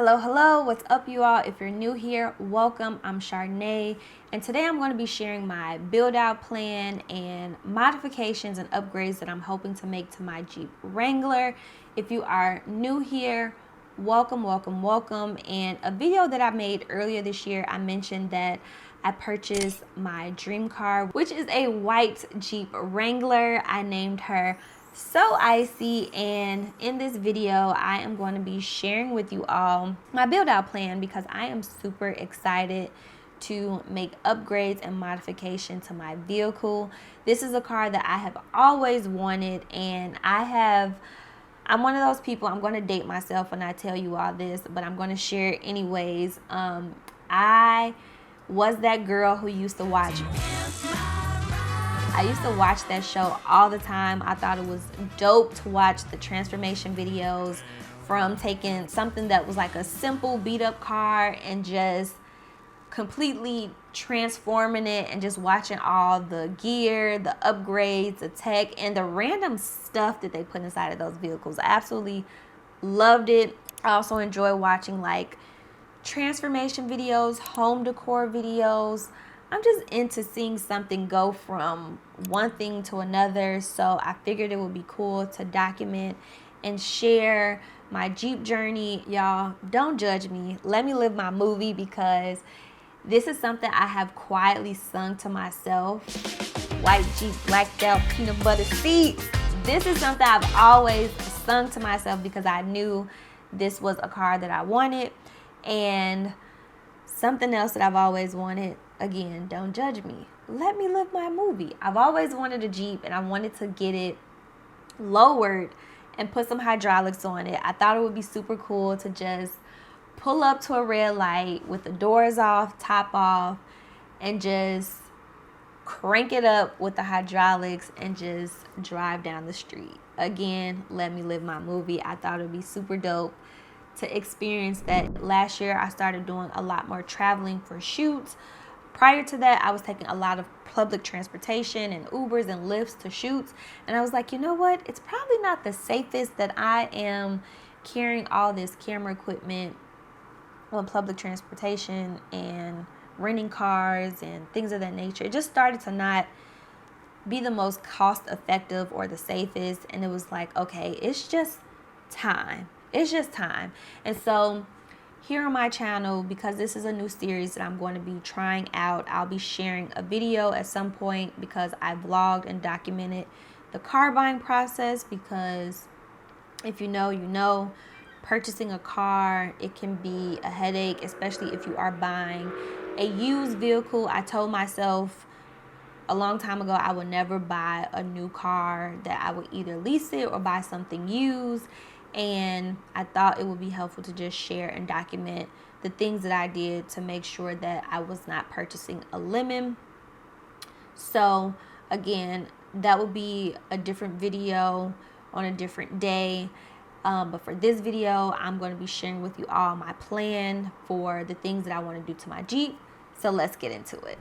Hello, what's up you all? If you're new here, welcome. I'm Charnay, and today I'm going to be sharing my build out plan and modifications and upgrades that I'm hoping to make to my Jeep Wrangler. If you are new here, welcome. And a video that I made earlier this year, I mentioned that I purchased my dream car, which is a white Jeep Wrangler. I named her So Icy, and in this video I am going to be sharing with you all my build out plan because I am super excited to make upgrades and modification to my vehicle. This is a car that I have always wanted, and I'm one of those people, I'm going to date myself when I tell you all this, but I'm going to share it anyways. I was that girl who used to watch that show all the time. I thought it was dope to watch the transformation videos from taking something that was like a simple beat up car and just completely transforming it, and just watching all the gear, the upgrades, the tech, and the random stuff that they put inside of those vehicles. I absolutely loved it. I also enjoy watching like transformation videos, home decor videos. I'm just into seeing something go from one thing to another, so I figured it would be cool to document and share my Jeep journey. Y'all, don't judge me. Let me live my movie, because this is something I have quietly sung to myself. White Jeep, blacked out, peanut butter seats. This is something I've always sung to myself because I knew this was a car that I wanted. And something else that I've always wanted, again, don't judge me, let me live my movie. I've always wanted a Jeep, and I wanted to get it lowered and put some hydraulics on it. I thought it would be super cool to just pull up to a red light with the doors off, top off, and just crank it up with the hydraulics and just drive down the street. Again, let me live my movie. I thought it would be super dope to experience that. Last year I started doing a lot more traveling for shoots. Prior to that, I was taking a lot of public transportation and Ubers and Lyfts to shoots, and I was like, you know what, it's probably not the safest that I am carrying all this camera equipment on public transportation and renting cars and things of that nature. It just started to not be the most cost effective or the safest, and it was like, okay, it's just time. And so here on my channel, because this is a new series that I'm going to be trying out, I'll be sharing a video at some point, because I vlogged and documented the car buying process. Because if you know, you know, purchasing a car, it can be a headache, especially if you are buying a used vehicle. I told myself a long time ago I would never buy a new car, that I would either lease it or buy something used. And I thought it would be helpful to just share and document the things that I did to make sure that I was not purchasing a lemon. So again, that will be a different video on a different day. But for this video, I'm going to be sharing with you all my plan for the things that I want to do to my Jeep. So let's get into it.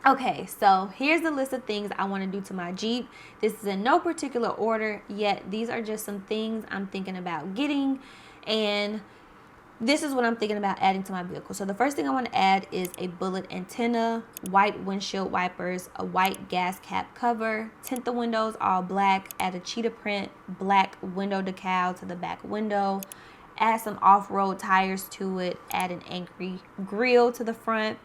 Okay, so here's the list of things I want to do to my Jeep. This is in no particular order yet. These are just some things I'm thinking about getting, and this is what I'm thinking about adding to my vehicle. So the first thing I want to add is a bullet antenna, white windshield wipers, a white gas cap cover, tint the windows all black, add a cheetah print black window decal to the back window, add some off-road tires to it, add an angry grille to the front,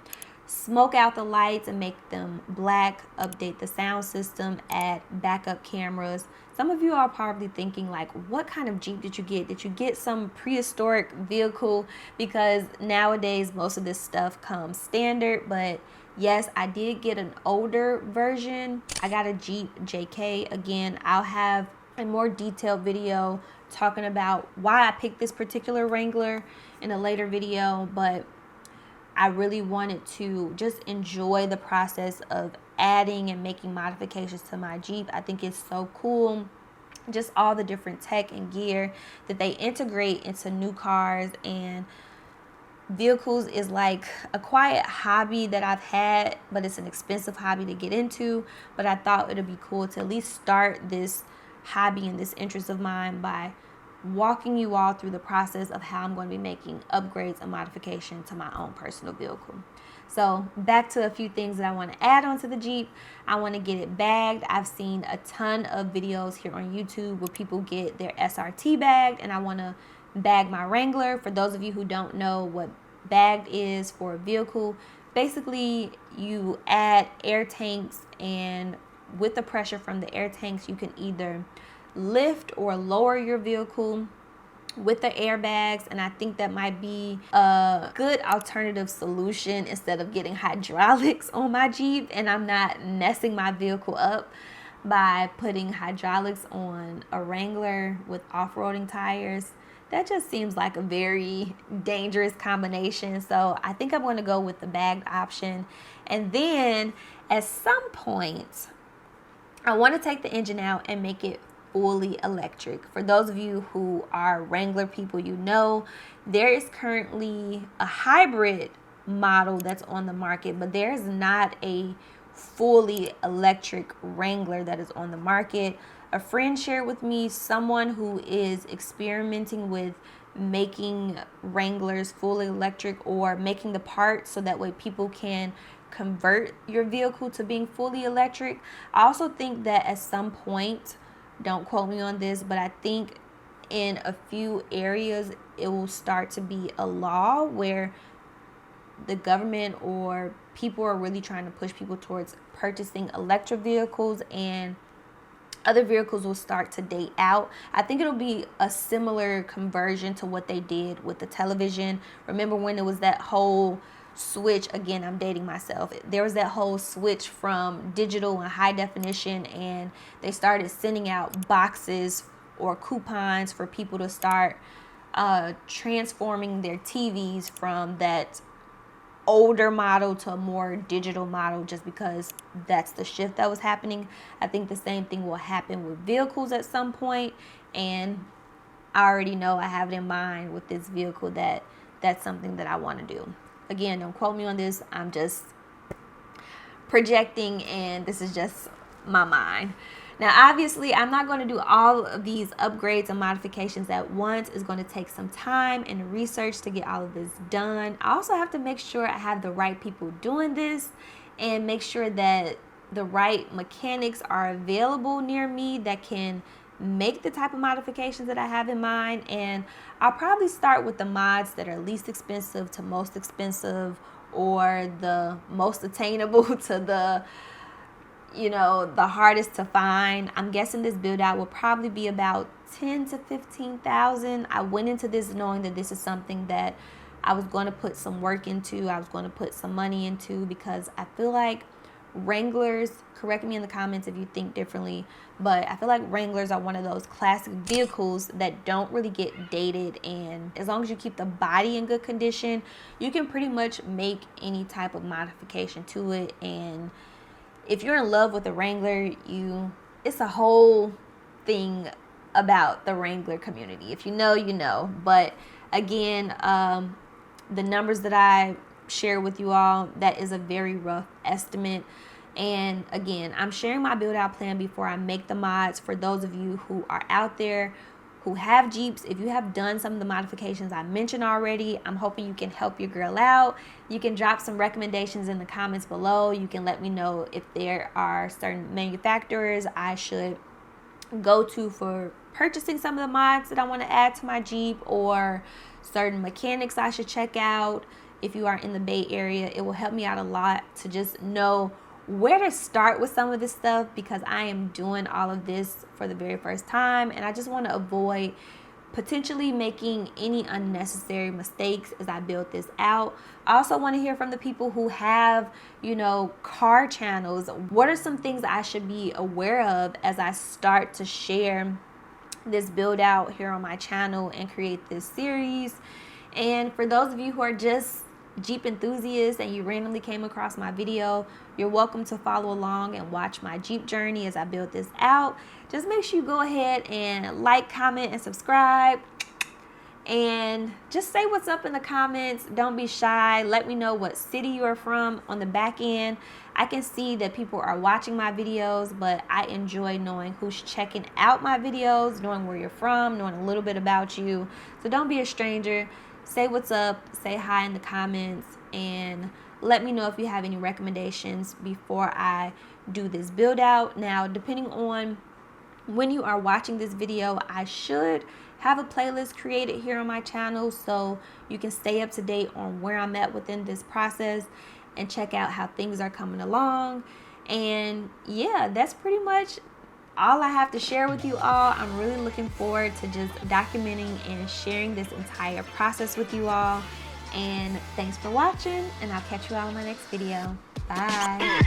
smoke out the lights and make them black, update the sound system, add backup cameras. Some of you are probably thinking like, what kind of Jeep did you get? Did you get some prehistoric vehicle? Because nowadays most of this stuff comes standard, but yes, I did get an older version. I got a Jeep JK. Again, I'll have a more detailed video talking about why I picked this particular Wrangler in a later video, but I really wanted to just enjoy the process of adding and making modifications to my Jeep. I think it's so cool, just all the different tech and gear that they integrate into new cars and vehicles. Is like a quiet hobby that I've had, but it's an expensive hobby to get into. But I thought it would be cool to at least start this hobby and this interest of mine by walking you all through the process of how I'm going to be making upgrades and modification to my own personal vehicle. So back to a few things that I want to add onto the Jeep. I want to get it bagged. I've seen a ton of videos here on YouTube where people get their SRT bagged, and I want to bag my Wrangler. For those of you who don't know what bagged is for a vehicle, basically you add air tanks, and with the pressure from the air tanks, you can either lift or lower your vehicle with the airbags. And I think that might be a good alternative solution instead of getting hydraulics on my Jeep, and I'm not messing my vehicle up by putting hydraulics on a Wrangler with off-roading tires. That just seems like a very dangerous combination. So I think I'm going to go with the bagged option. And then at some point, I want to take the engine out and make it fully electric. For those of you who are Wrangler people, you know there is currently a hybrid model that's on the market, but there's not a fully electric Wrangler that is on the market. A friend shared with me someone who is experimenting with making Wranglers fully electric, or making the parts so that way people can convert your vehicle to being fully electric. I also think that at some point, don't quote me on this, but I think in a few areas it will start to be a law where the government or people are really trying to push people towards purchasing electric vehicles, and other vehicles will start to date out. I think it'll be a similar conversion to what they did with the television. Remember when it was that whole switch, again, I'm dating myself, there was that whole switch from digital and high definition, and they started sending out boxes or coupons for people to start transforming their TVs from that older model to a more digital model, just because that's the shift that was happening. I think the same thing will happen with vehicles at some point, and I already know I have it in mind with this vehicle that that's something that I want to do. Again, don't quote me on this. I'm just projecting, and this is just my mind. Now, obviously, I'm not going to do all of these upgrades and modifications at once. It's going to take some time and research to get all of this done. I also have to make sure I have the right people doing this, and make sure that the right mechanics are available near me that can make the type of modifications that I have in mind. And I'll probably start with the mods that are least expensive to most expensive, or the most attainable to the, you know, the hardest to find. I'm guessing this build out will probably be about 10 to 15,000. I went into this knowing that this is something that I was going to put some work into. I was going to put some money into, because I feel like Wranglers, correct me in the comments if you think differently, but I feel like Wranglers are one of those classic vehicles that don't really get dated, and as long as you keep the body in good condition, you can pretty much make any type of modification to it. And if you're in love with the Wrangler, it's a whole thing about the Wrangler community. If you know, you know. But again, the numbers that I share with you all, that is a very rough estimate. And again, I'm sharing my build out plan before I make the mods. For those of you who are out there who have Jeeps, if you have done some of the modifications I mentioned already, I'm hoping you can help your girl out. You can drop some recommendations in the comments below. You can let me know if there are certain manufacturers I should go to for purchasing some of the mods that I want to add to my Jeep, or certain mechanics I should check out. If you are in the Bay Area, it will help me out a lot to just know where to start with some of this stuff, because I am doing all of this for the very first time, and I just want to avoid potentially making any unnecessary mistakes as I build this out. I also want to hear from the people who have, you know, car channels. What are some things I should be aware of as I start to share this build out here on my channel and create this series? And for those of you who are just Jeep enthusiasts and you randomly came across my video, you're welcome to follow along and watch my Jeep journey as I build this out. Just make sure you go ahead and like, comment, and subscribe. And just say what's up in the comments. Don't be shy. Let me know what city you are from. On the back end, I can see that people are watching my videos, but I enjoy knowing who's checking out my videos, knowing where you're from, knowing a little bit about you. So don't be a stranger. Say what's up, say hi in the comments, and let me know if you have any recommendations before I do this build out. Now, depending on when you are watching this video, I should have a playlist created here on my channel so you can stay up to date on where I'm at within this process and check out how things are coming along. And yeah, that's pretty much all I have to share with you all. I'm really looking forward to just documenting and sharing this entire process with you all. And thanks for watching, and I'll catch you all in my next video. Bye.